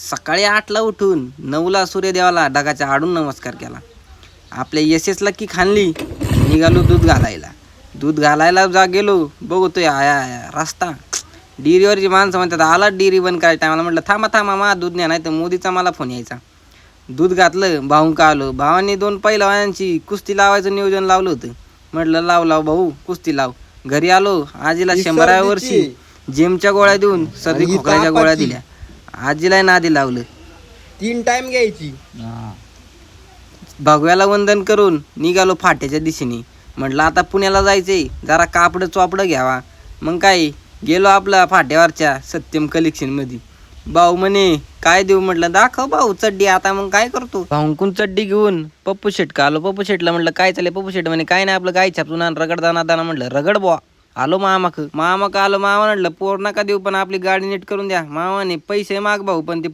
सकाळी 8ला उठून 9ला सूर्यदेवाला ढगाच्या आडून नमस्कार केला. आपल्या एसएसला की खाल्ली, निघालो दूध घालायला. दूध घालायला गेलो, बघतोय आया आया रस्ता. डेअरीवरची माणसं म्हणतात आला डेअरी बंद करायच्या टायमाला. म्हटलं थांबा थांबा मा दूध न्या, नाही तर मोदीचा मला फोन यायचा. दूध घातलं, भाऊंका आलो. भावांनी 2 पहिलवानांची कुस्ती लावायचं नियोजन लावलं होतं. म्हटलं लाव लाव भाऊ कुस्ती लाव. घरी आलो, आजीला 100व्या वर्षी जेमच्या गोळ्या देऊन सर्दी खोकल्याच्या गोळ्या दिल्या. आजीला नादी लावलं. 3 टाइम घ्यायची. भगव्याला वंदन करून निघालो फाट्याच्या दिशेने. म्हटलं आता पुण्याला जायचंय, जरा कापडं चोपडं घ्यावा. मग काय गेलो आपला फाट्यावरच्या सत्यम कलेक्शनमध्ये. भाऊ म्हणे काय देऊ. म्हटलं दाखव भाऊ चड्डी. आता मग काय करतो, भाऊंकून चड्डी घेऊन पप्पू शेटका आलो. पप्पू शेटला म्हटलं काय चालले. पप्पू शेट म्हणे काय नाही आपलं गाय छापून आण रगड दाना दाना. म्हटलं रगड बुवा. आलो मामाक आलो. मामा म्हटलं पोर नका देऊ पण आपली गाडी नीट करून द्या. मामाने पैसे माग भाऊ पण ते